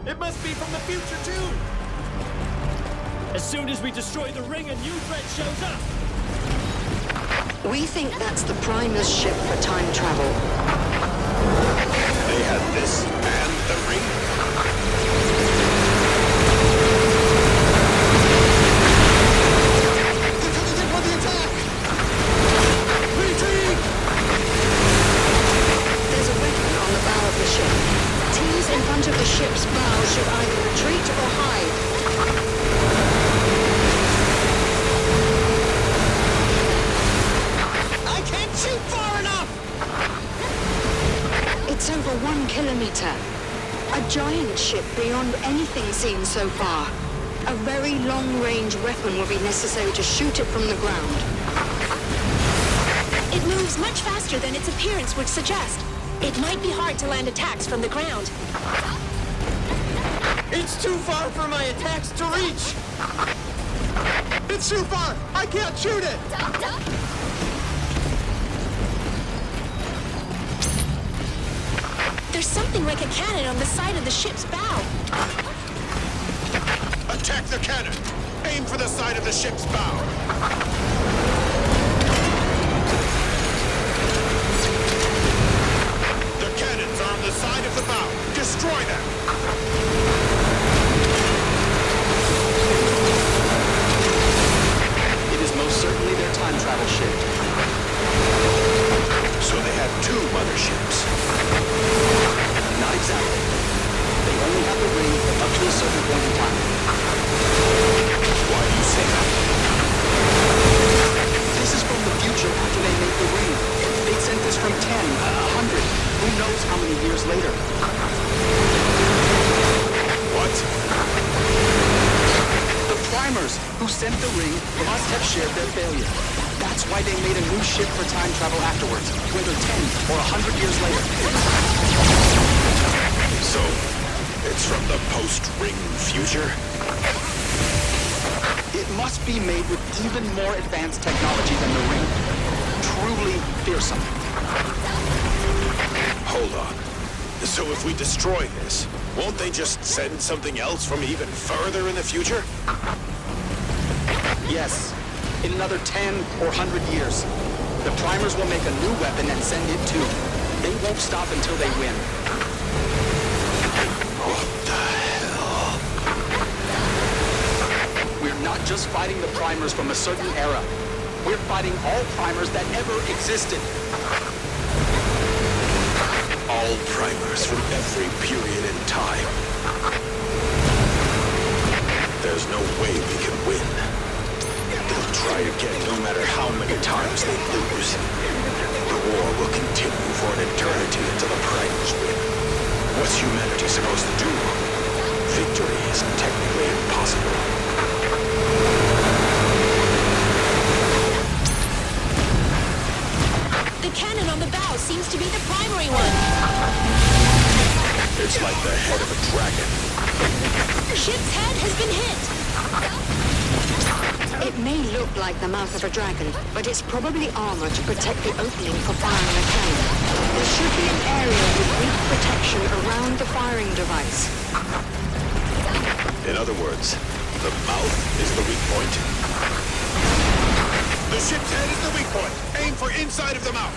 It must be from the future, too! As soon as we destroy the ring, a new threat shows up! We think that's the Primer's ship for time travel. They had this and the ring? There's a weapon on the bow of the ship. Teams in front of the ship's bow should either retreat or hide. I can't shoot far enough! It's over 1 kilometer. A giant ship beyond anything seen so far. A very long-range weapon will be necessary to shoot it from the ground. It moves much faster than its appearance would suggest. It might be hard to land attacks from the ground. It's too far for my attacks to reach! It's too far! I can't shoot it! There's something like a cannon on the side of the ship's bow. Attack the cannon! Aim for the side of the ship's bow! The cannons are on the side of the bow! Destroy them! It is most certainly their time travel ship. So they have two motherships. Not exactly. They only have the ring up to a certain point in time. Why do you say that? This is from the future after they made the ring. They sent this from 10, 100, who knows how many years later. What? The Primers who sent the ring must have shared their failure. That's why they made a new ship for time travel afterwards, whether 10 or 100 years later. So, it's from the post-ring future? It must be made with even more advanced technology than the ring. Truly fearsome. Hold on. So if we destroy this, won't they just send something else from even further in the future? Yes. In another 10 or 100 years, the Primers will make a new weapon and send it too. They won't stop until they win. What the hell? We're not just fighting the Primers from a certain era. We're fighting all Primers that ever existed. All Primers from every period in time. There's no way we can win. They'll try again no matter how many times they lose. The war will continue for an eternity until the Primers win. What's humanity supposed to do? Victory is technically impossible. The cannon on the bow seems to be the primary one. It's like the head of a dragon. Ship's head has been hit. It may look like the mouth of a dragon, but it's probably armor to protect the opening for firing a cannon. There should be an area with weak protection around the firing device. In other words, the mouth is the weak point. The ship's head is the weak point. Aim for inside of the mouth.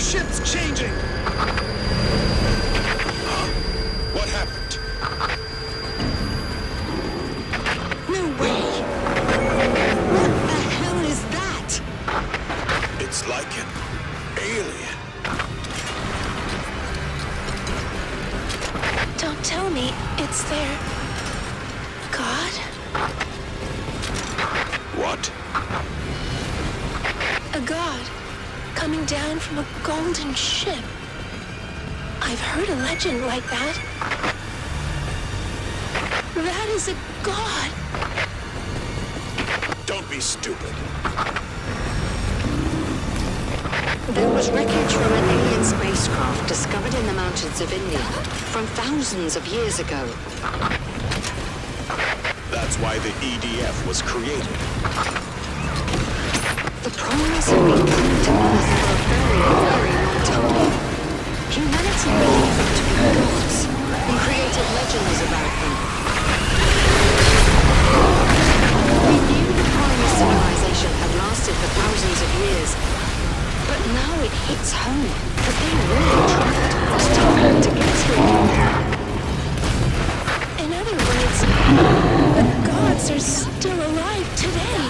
ship's changing! What happened? No way! What the hell is that? It's like an alien. Don't tell me it's their god? What? A god coming down from a golden ship. I've heard a legend like that. That is a god. Don't be stupid. There was wreckage from an alien spacecraft discovered in the mountains of India from thousands of years ago. That's why the EDF was created. The Primus have been coming to Earth for a very, very long time. Humanity believed them to be gods and created legends about them. We knew the Primus civilization had lasted for thousands of years, but now it hits home that they really traveled across time to get to it. In other words, the gods are still alive today.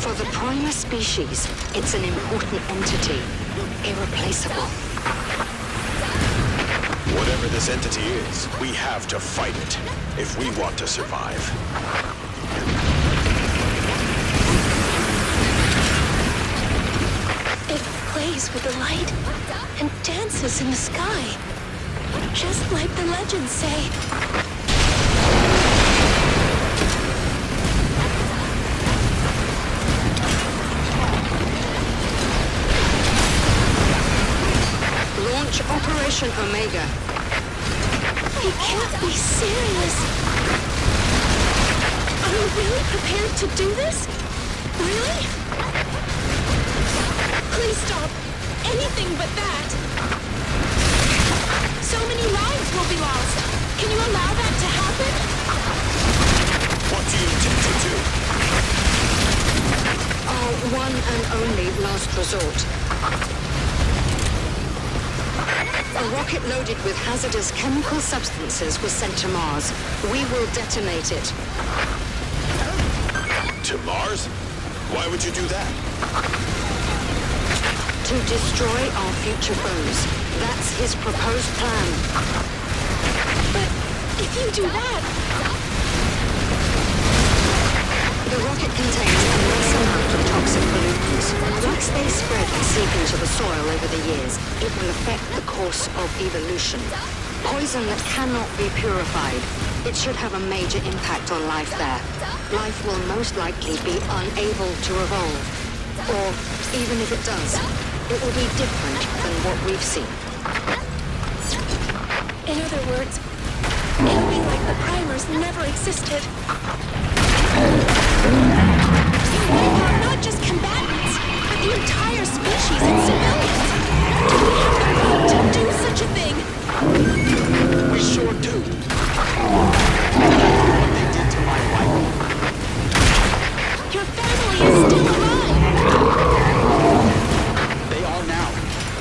For the Primus species, it's an important entity, irreplaceable. Whatever this entity is, we have to fight it if we want to survive. It plays with the light and dances in the sky, just like the legends say. Launch Operation Omega. You can't be serious. Are you really prepared to do this? Really? Please stop. Anything but that. So many lives will be lost. Can you allow that to happen? What do you intend to do? Our one and only last resort. A rocket loaded with hazardous chemical substances was sent to Mars. We will detonate it. To Mars? Why would you do that? To destroy our future foes. That's his proposed plan. But if you do that, The rocket contains immense amount of toxic pollutants. Once they spread and seep into the soil over the years, it will affect the course of evolution. Poison that cannot be purified. It should have a major impact on life there. Life will most likely be unable to evolve. Or, even if it does, it will be different than what we've seen. in other words, it'll be like the primers never existed. Not just combatants, but the entire species and civilians. Do we have the right to do such a thing? We sure do. What they did to my wife. Your family is still alive. They are now.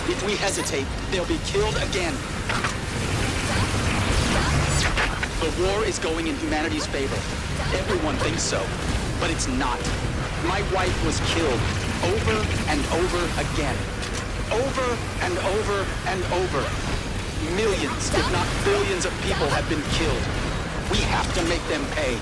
If we hesitate, they'll be killed again. The war is going in humanity's favor. Everyone thinks so, but it's not. My wife was killed over and over again. Over and over and over. Millions, if not billions of people have been killed. We have to make them pay.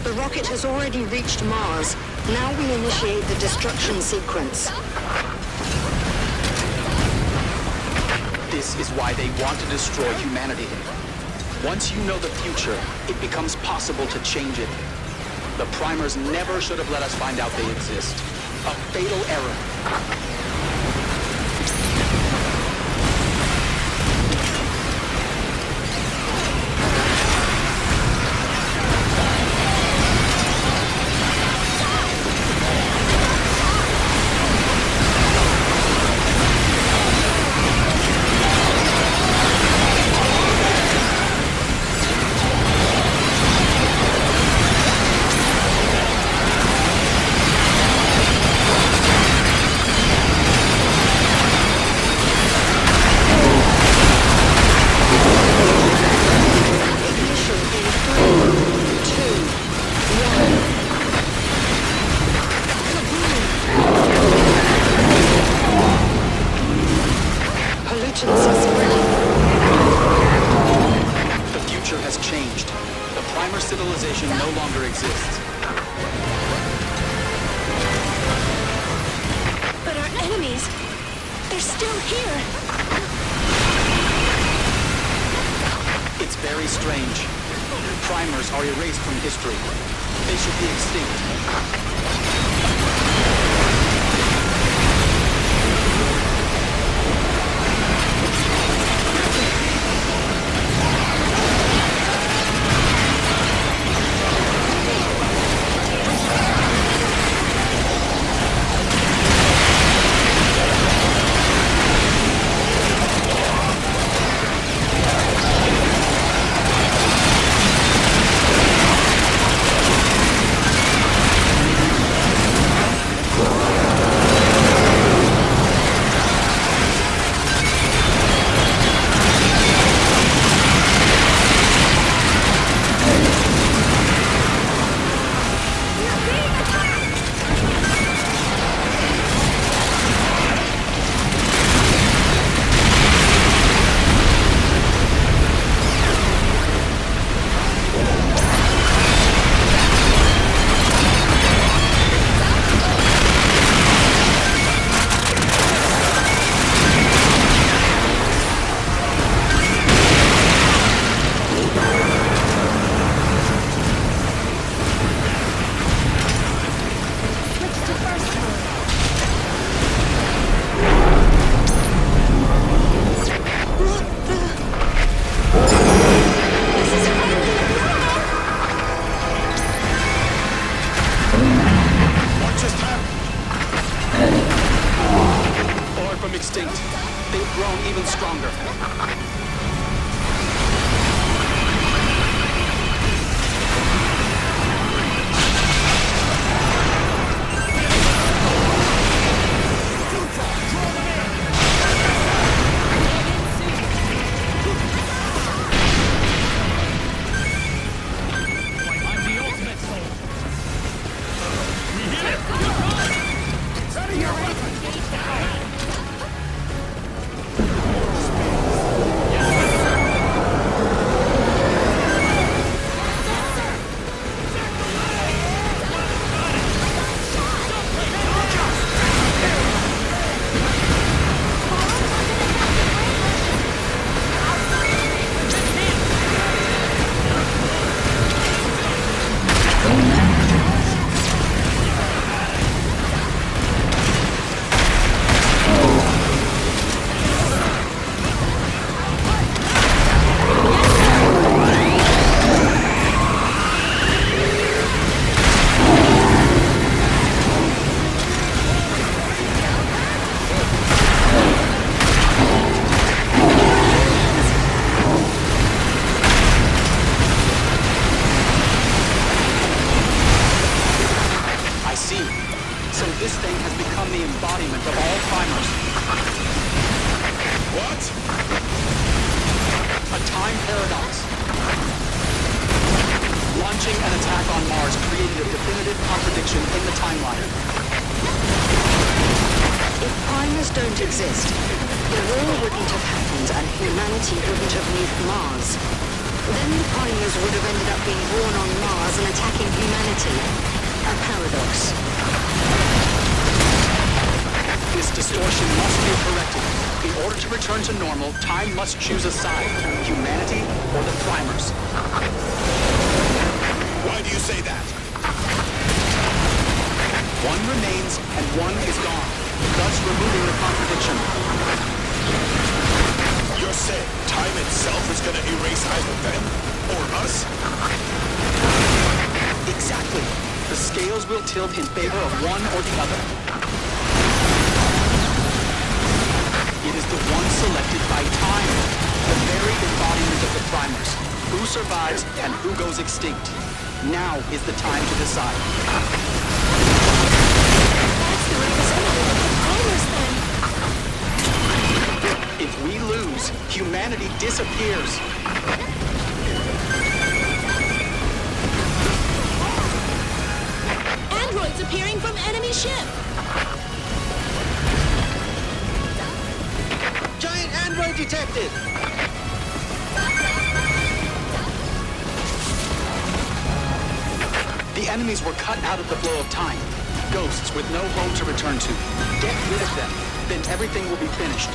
The rocket has already reached Mars. Now we initiate the destruction sequence. This is why they want to destroy humanity. Once you know the future, it becomes possible to change it. The primers never should have let us find out they exist. A fatal error. strange. Primers are erased from history. They should be extinct. Extinct. They've grown even stronger. I'm the ultimate soul. We hit it! Ready your weapon! So this thing has become the embodiment of all primers. What? A time paradox. Launching an attack on Mars created a definitive contradiction in the timeline. If primers don't exist, the war wouldn't have happened and humanity wouldn't have moved Mars. Then the primers would have ended up being born on Mars and attacking humanity. A paradox. This distortion must be corrected. In order to return to normal, time must choose a side. Humanity or the primers. Why do you say that? One remains and one is gone, thus removing the contradiction. You're saying time itself is gonna erase either them or us? Exactly. The scales will tilt in favor of one or the other. It is the one selected by time, the very embodiment of the primers. Who survives and who goes extinct? Now is the time to decide. That's the representative of the primers, then. If we lose, humanity disappears. Androids appearing from enemy ship. Giant android detected! The enemies were cut out of the flow of time. Ghosts with no home to return to. Get rid of them, then everything will be finished.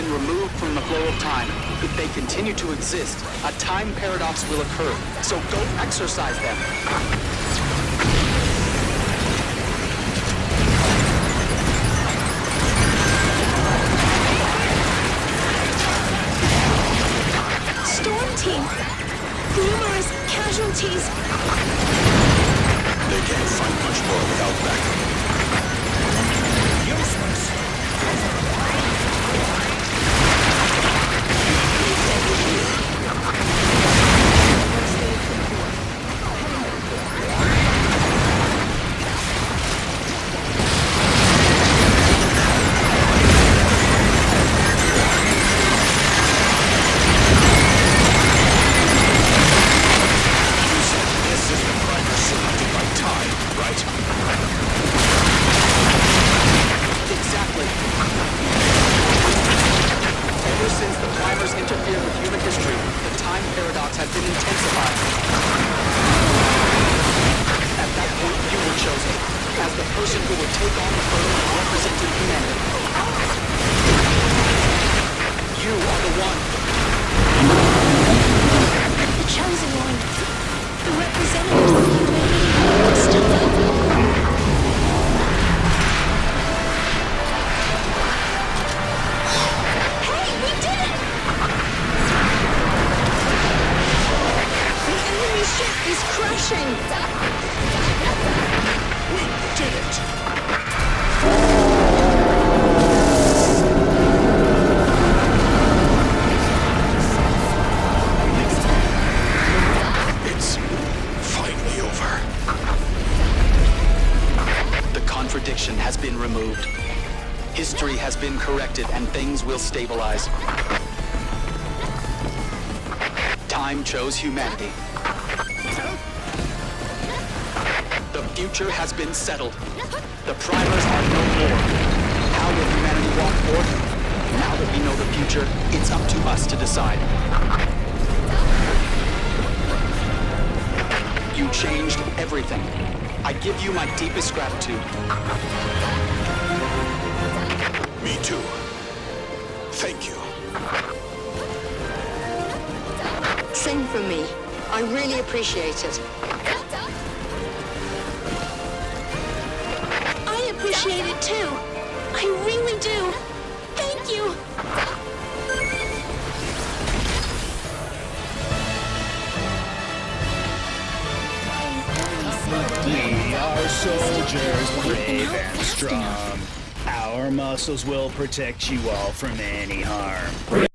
been removed from the flow of time. If they continue to exist, a time paradox will occur. So go exorcise them. Storm Team! Numerous casualties! They can't fight much more without backup. This is the primer selected by time, right? Exactly. Ever since the primers interfered with human history, the time paradox has been intensified. At that point, you were chosen as the person who would take on the burden of representing humanity. You are the one. The chosen one. The representative of humanity this time. Hey, we did it! The enemy ship is crashing! We did it! It's finally over. The contradiction has been removed. History has been corrected and things will stabilize. Time chose humanity. The future has been settled. The primers are no more. How will humanity walk forth? Now that we know the future, it's up to us to decide. You changed everything. I give you my deepest gratitude. Me too. Thank you. Same for me. I really appreciate it. I appreciate it too. I really do. Thank you. We are soldiers, brave and strong. Our muscles will protect you all from any harm.